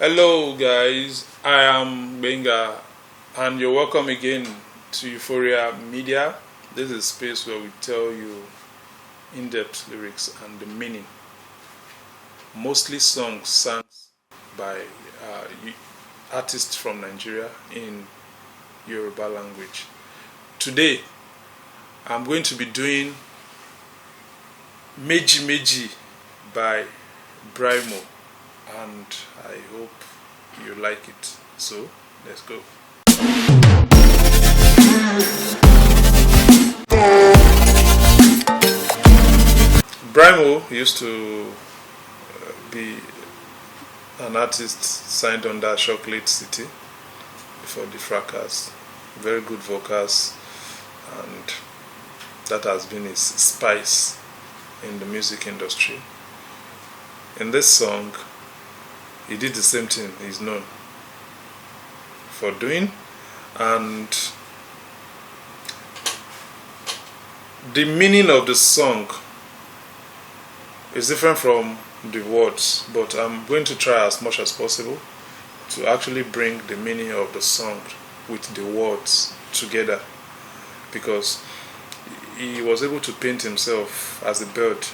Hello, guys. I am Benga, and you're welcome again to Euphoria Media. This is a space where we tell you in-depth lyrics and the meaning. Mostly songs sung by artists from Nigeria in Yoruba language. Today, I'm going to be doing Meji Meji by Brymo, and I hope you like it. So let's go. Brymo used to be an artist signed under Chocolate City before the fracas. Very good vocals, and that has been his spice in the music industry. In this song, he did the same thing he's known for doing, and the meaning of the song is different from the words, but I'm going to try as much as possible to actually bring the meaning of the song with the words together, because he was able to paint himself as a bird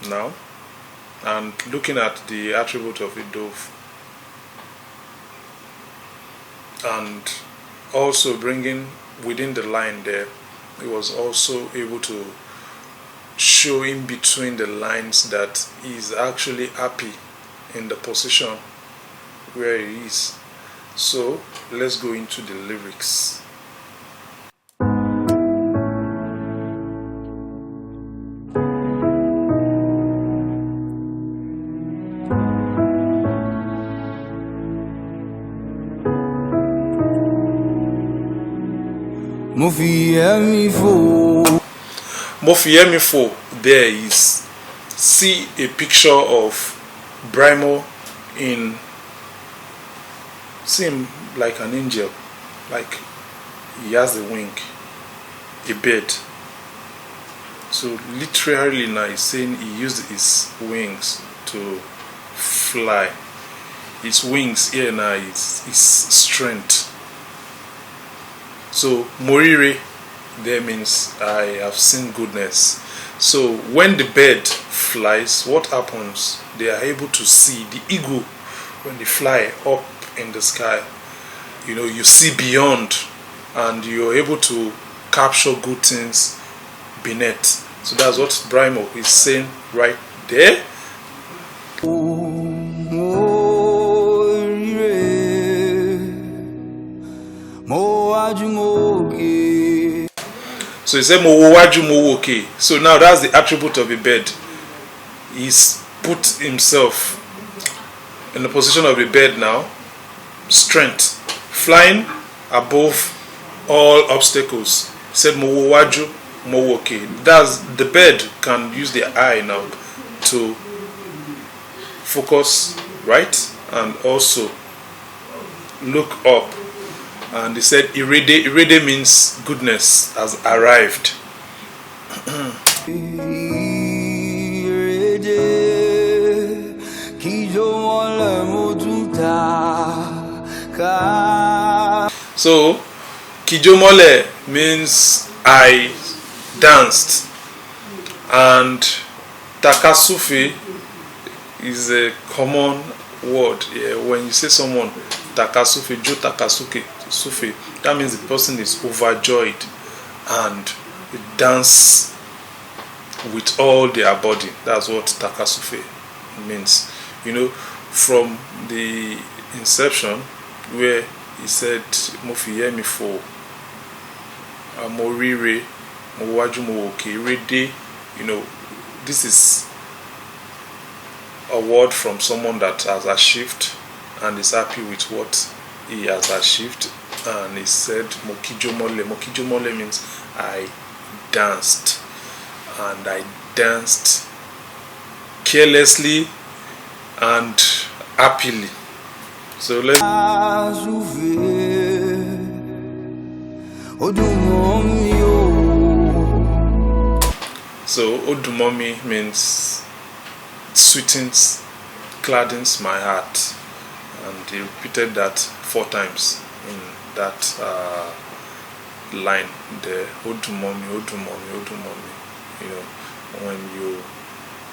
now, and looking at the attribute of a dove, and also bringing within the line there, he was also able to show in between the lines that he's actually happy in the position where he is. So let's go into the lyrics. Mofiemifo, there is, see a picture of Brymo in, see him like an angel, like he has a wing, a bird. So literally now he's saying he used his wings to fly. His wings here now is his strength. So Morire there means I have seen goodness. So when the bird flies, what happens? They are able to see the eagle when they fly up in the sky. You know, you see beyond, and you're able to capture good things beneath. So that's what Brymo is saying right there. So he said Mowaju Mowoke. So now that's the attribute of a bird. He's put himself in the position of a bird now. Strength. Flying above all obstacles. He said Mowaju Mowoke. That's the bird can use the eye now to focus right and also look up. And he said Irede. Irede means goodness has arrived. So Kijomole means I danced, and Takasufi is a common word. Yeah, when you say someone Takasufi, Jo Takasuke Sufi, that means the person is overjoyed and dance with all their body. That's what Takasufi means. You know, from the inception where he said Mofiyemifo, Morire, Mowaju Mowoke, Rede, you know, this is a word from someone that has achieved and is happy with what he has achieved. And he said Mokijomole. Mokijomole means I danced, and I danced carelessly and happily. So let's. So Odumomi means sweetens gladdens my heart. And he repeated that 4 times in that line there. Odu mommy, odu mommy, odu mommy. You know, when you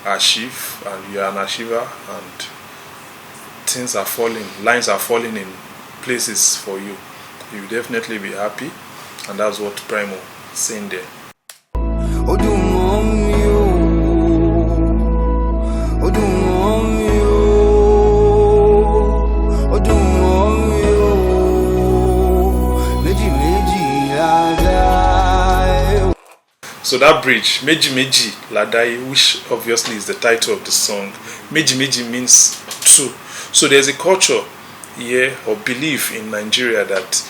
achieve and you are an achiever and things are falling, lines are falling in places for you, you will definitely be happy. And that's what Brymo is saying there. Odu mommy, odu mommy, odu mommy, Meji Meji. So that bridge, Meji Meji Ladai, which obviously is the title of the song. Meji Meji means two. So there's a culture here or belief in Nigeria that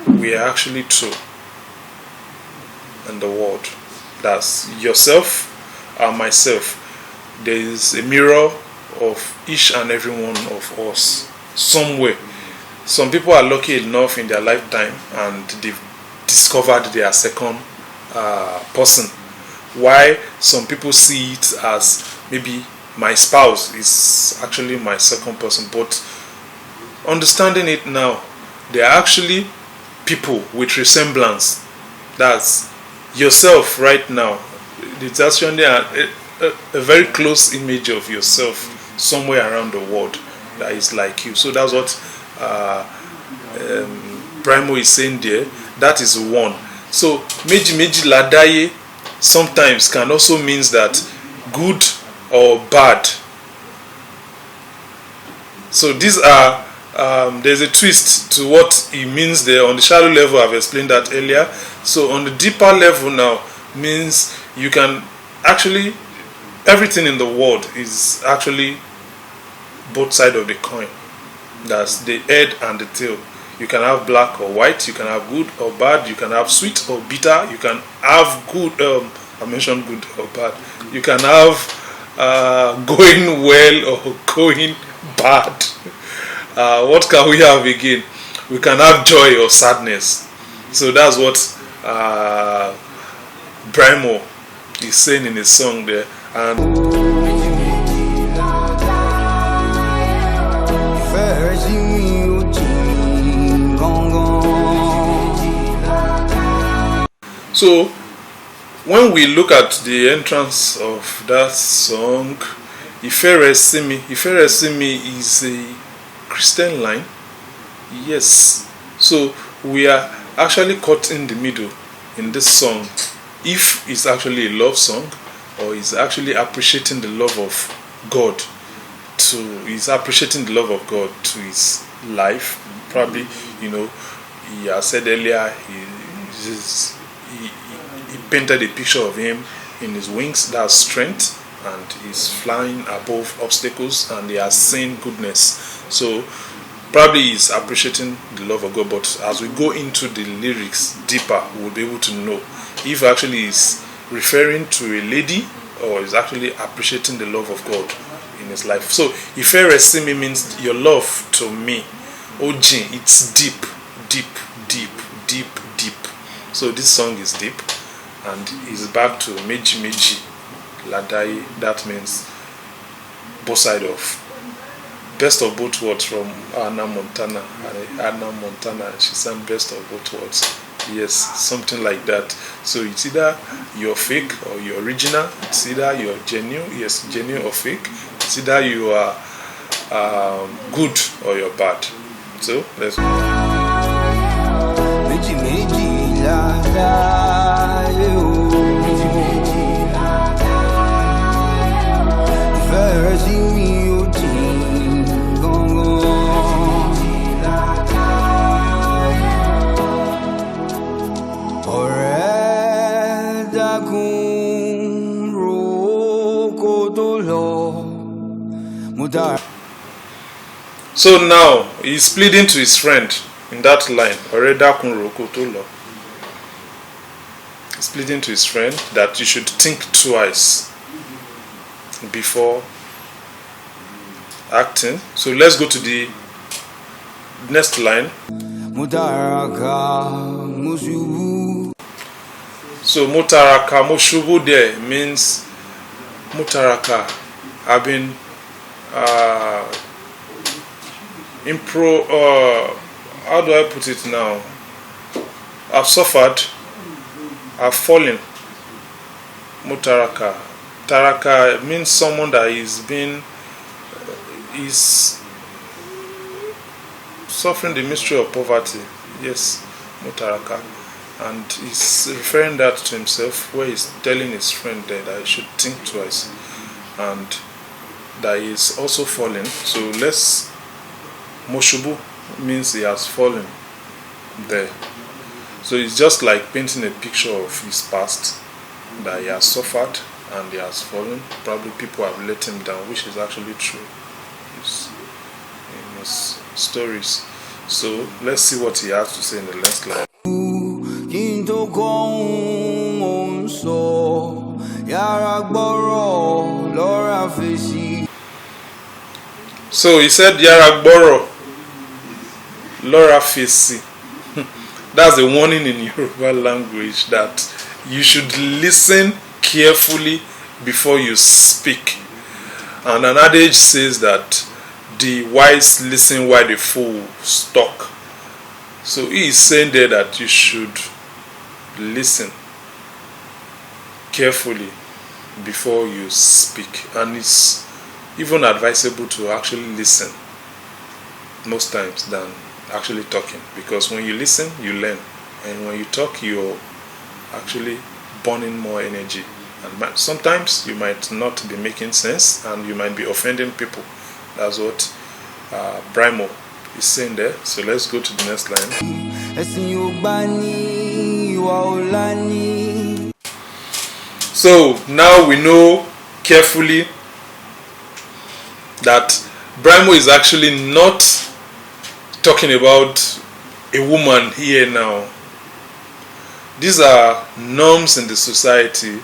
we are actually two in the world. That's yourself and myself. There is a mirror of each and every one of us somewhere. Some people are lucky enough in their lifetime and they've discovered their second person. Why some people see it as maybe my spouse is actually my second person, but understanding it now, they are actually people with resemblance. That's yourself right now. It's actually a very close image of yourself somewhere around the world that is like you. So that's what Brymo is saying there. That is one. So Meji Meji Ladaye sometimes can also means that good or bad. So these are there's a twist to what it means there. On the shallow level, I've explained that earlier. So on the deeper level now means you can actually, everything in the world is actually both sides of the coin. That's the head and the tail. You can have black or white, you can have good or bad, you can have sweet or bitter, you can have good, I mentioned good or bad, you can have going well or going bad. What can we have again? We can have joy or sadness. So that's what Brymo is saying in his song there. And so when we look at the entrance of that song, Iferesimi is a Christian line. Yes. So we are actually caught in the middle in this song. If it's actually a love song or is actually appreciating the love of God is appreciating the love of God to his life. Probably, you know, he has said earlier he painted a picture of him in his wings, that's strength, and he's flying above obstacles and he has seen goodness. So probably he's appreciating the love of God, but as we go into the lyrics deeper, we'll be able to know if actually he's referring to a lady or is actually appreciating the love of God in his life. So Iferesimi means your love to me. Oji, it's deep, deep, deep, deep, deep. So this song is deep and is back to Meji Meji Ladai. That means both side of, best of both worlds from Anna Montana. She sang best of both worlds. Yes, something like that. So it's either you're fake or you're original. It's either you're genuine, yes, genuine or fake. It's either you are good or you're bad. So let's go. Meji Meji Ladai, Meji Meji Ladai, Versi So now he's pleading to his friend in that line. He's pleading to his friend that you should think twice before acting. So let's go to the next line. So mutaraka moshubu there means mutaraka, having how do I put it now? I've suffered, I've fallen. Mutaraka. Taraka means someone that is suffering the mystery of poverty. Yes, Mutaraka. And he's referring that to himself, where he's telling his friend that he should think twice, and that he is also fallen. So let's Moshubu means he has fallen there. So it's just like painting a picture of his past, that he has suffered and he has fallen. Probably people have let him down, which is actually true in his stories. So let's see what he has to say in the next line. So he said Yaragboro Lora Fesi. That's a warning in Yoruba language that you should listen carefully before you speak. And an adage says that the wise listen while the fools talk. So he is saying there that you should listen carefully before you speak. And it's even advisable to actually listen most times than actually talking, because when you listen you learn, and when you talk you're actually burning more energy, and sometimes you might not be making sense and you might be offending people. That's what Brymo is saying there. So let's go to the next line. So now we know carefully that Brymo is actually not talking about a woman here now. These are norms in the society,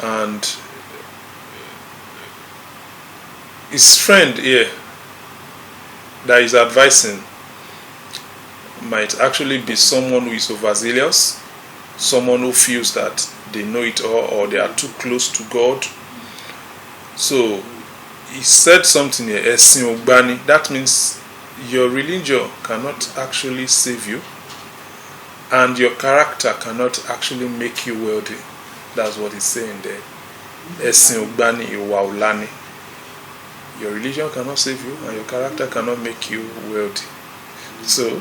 and his friend here that is advising might actually be someone who is overzealous, someone who feels that they know it all or they are too close to God. So he said something here, Èsan Ogbani. That means your religion cannot actually save you, and your character cannot actually make you wealthy. That's what he's saying there. Èsan Ogbani Iwa Olani. Your religion cannot save you, and your character cannot make you wealthy. So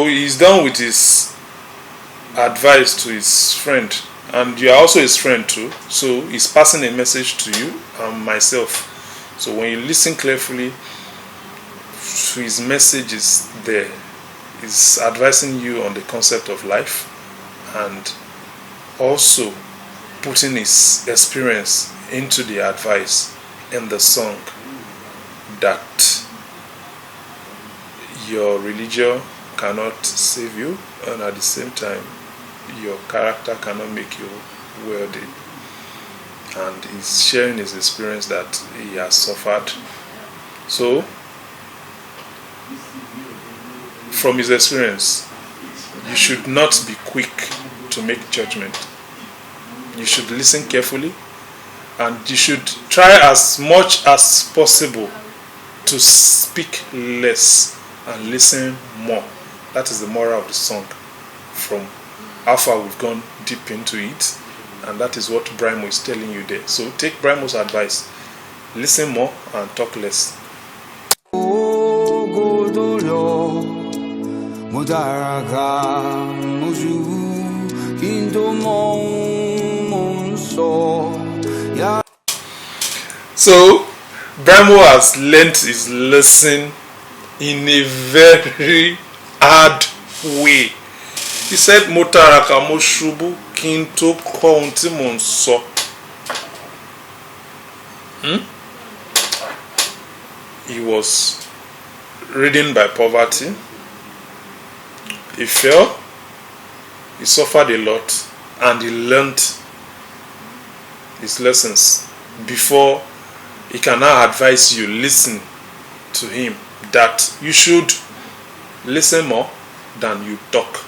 he's done with his advice to his friend, and you are also his friend too. So he's passing a message to you and myself. So when you listen carefully to his message, is there. He's advising you on the concept of life, and also putting his experience into the advice in the song, that your religion cannot save you, and at the same time your character cannot make you wealthy. And he's sharing his experience that he has suffered. So from his experience, you should not be quick to make judgment. You should listen carefully, and you should try as much as possible to speak less and listen more. That is the moral of the song, from how far we've gone deep into it, and that is what Brymo is telling you there. So take Brymo's advice, listen more and talk less. So Brymo has learnt his lesson in a very hard way. He said, Motaraka Moshubu Kinto County Monso. He was ridden by poverty. He fell, he suffered a lot, and he learned his lessons before he can now advise you. Listen to him, that you should listen more than you talk.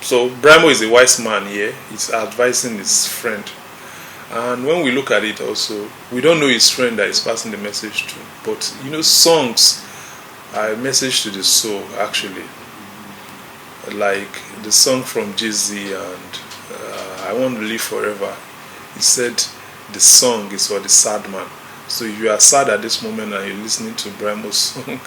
So Brymo is a wise man here. He's advising his friend. And when we look at it also, we don't know his friend that is passing the message to. But you know, songs are a message to the soul, actually. Like the song from Jay-Z and I Want to Live Forever. He said the song is for the sad man. So if you are sad at this moment and you're listening to Brymo's song,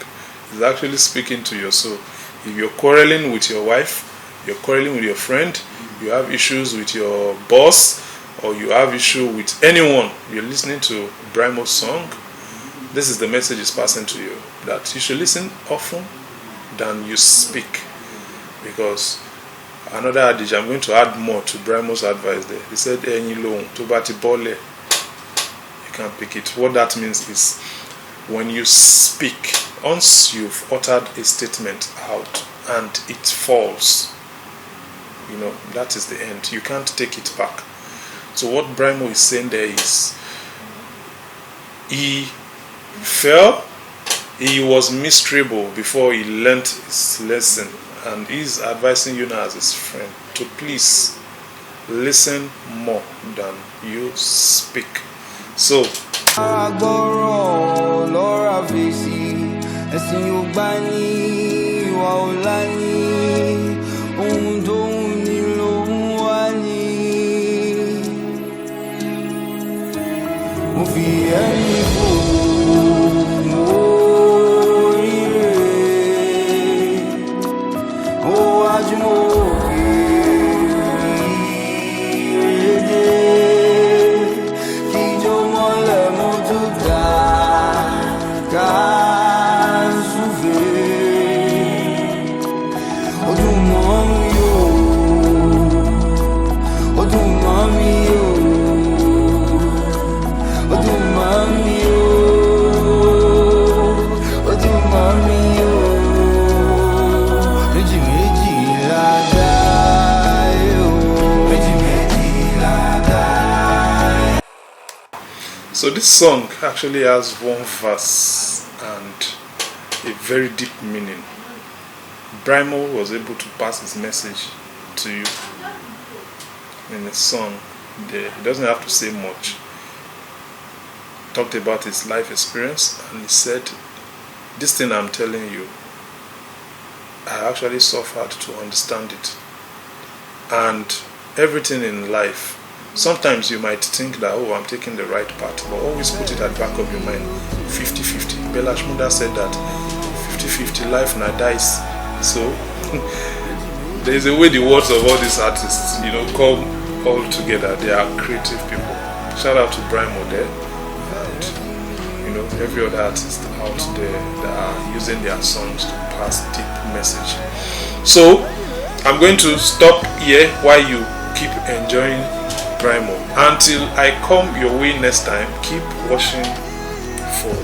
it's actually speaking to your soul. If you're quarreling with your wife, you're quarreling with your friend, you have issues with your boss, or you have issue with anyone, you're listening to Brymo's song, this is the message it's passing to you, that you should listen often than you speak. Because another adage, I'm going to add more to Brymo's advice there. He said, you can pick it. What that means is, when you speak, once you've uttered a statement out and it falls, you know, that is the end. You can't take it back. So what Brymo is saying there is, he fell, he was miserable before he learnt his lesson, and he's advising you now as his friend to please listen more than you speak. So this song actually has one verse and a very deep meaning. Brymo was able to pass his message to you in a song. He doesn't have to say much. Talked about his life experience, and he said, this thing I'm telling you, I actually suffered to understand it. And everything in life, sometimes you might think that, oh, I'm taking the right path, but always put it at the back of your mind, 50-50. Bella Shmurda said that 50-50, life now dies. So there's a way the words of all these artists, you know, come all together. They are creative people. Shout out to Brymo there, and you know, every other artist out there that are using their songs to pass deep message. So I'm going to stop here while you keep enjoying Brymo. Until I come your way next time, keep watching for